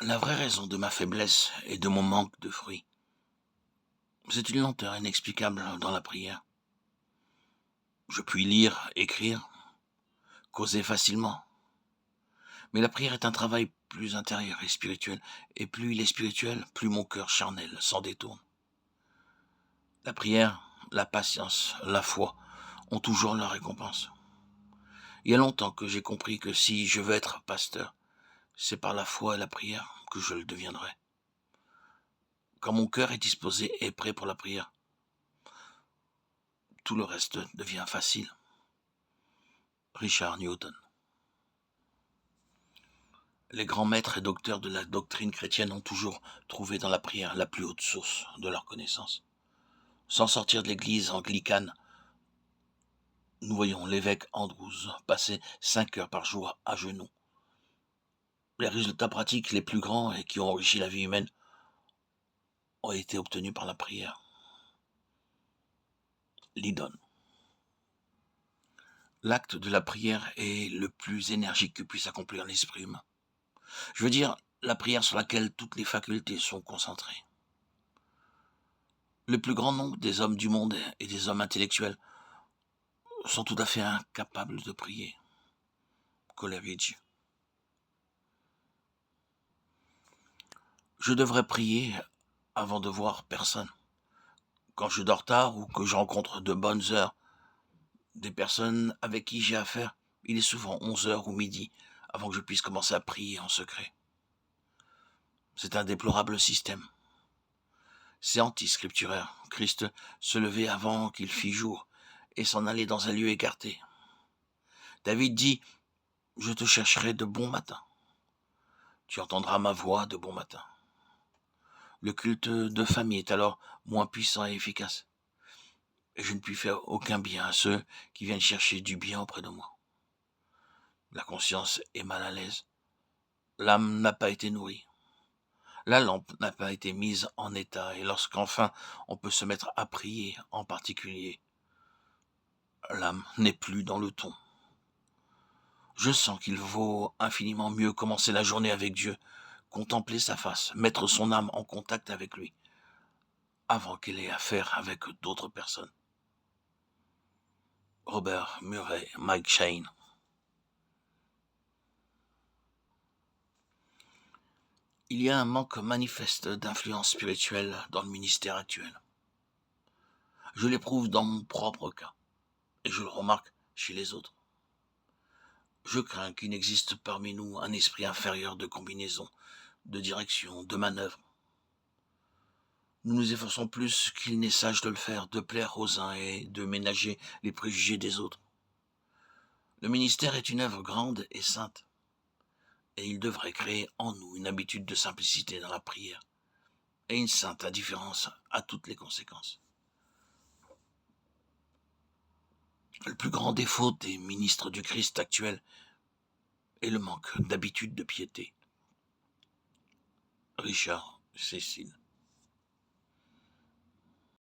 La vraie raison de ma faiblesse et de mon manque de fruits, c'est une lenteur inexplicable dans la prière. Je puis lire, écrire, causer facilement, mais la prière est un travail plus intérieur et spirituel, et plus il est spirituel, plus mon cœur charnel s'en détourne. La prière, la patience, la foi ont toujours leur récompense. Il y a longtemps que j'ai compris que si je veux être pasteur, c'est par la foi et la prière que je le deviendrai. Quand mon cœur est disposé et prêt pour la prière, tout le reste devient facile. Richard Newton. Les grands maîtres et docteurs de la doctrine chrétienne ont toujours trouvé dans la prière la plus haute source de leur connaissance. Sans sortir de l'église anglicane, nous voyons l'évêque Andrews passer 5 heures par jour à genoux. Les résultats pratiques les plus grands et qui ont enrichi la vie humaine ont été obtenus par la prière. Lidon. L'acte de la prière est le plus énergique que puisse accomplir l'esprit humain. Je veux dire, la prière sur laquelle toutes les facultés sont concentrées. Le plus grand nombre des hommes du monde et des hommes intellectuels sont tout à fait incapables de prier. Coleridge. Je devrais prier avant de voir personne. Quand je dors tard ou que je rencontre de bonnes heures des personnes avec qui j'ai affaire, il est souvent 11 heures ou midi avant que je puisse commencer à prier en secret. C'est un déplorable système. C'est anti-scripturaire. Christ se levait avant qu'il fît jour et s'en allait dans un lieu écarté. David dit « Je te chercherai de bon matin. Tu entendras ma voix de bon matin. » Le culte de famille est alors moins puissant et efficace. Et je ne puis faire aucun bien à ceux qui viennent chercher du bien auprès de moi. La conscience est mal à l'aise. L'âme n'a pas été nourrie. La lampe n'a pas été mise en état. Et lorsqu'enfin on peut se mettre à prier en particulier, l'âme n'est plus dans le ton. Je sens qu'il vaut infiniment mieux commencer la journée avec Dieu, contempler sa face, mettre son âme en contact avec lui, avant qu'elle ait affaire avec d'autres personnes. Robert Murray McCheyne. Il y a un manque manifeste d'influence spirituelle dans le ministère actuel. Je l'éprouve dans mon propre cas, et je le remarque chez les autres. Je crains qu'il n'existe parmi nous un esprit inférieur de combinaison, de direction, de manœuvre. Nous nous efforçons plus qu'il n'est sage de le faire, de plaire aux uns et de ménager les préjugés des autres. Le ministère est une œuvre grande et sainte, et il devrait créer en nous une habitude de simplicité dans la prière, et une sainte indifférence à toutes les conséquences. Le plus grand défaut des ministres du Christ actuels est le manque d'habitude de piété. Richard Cécile.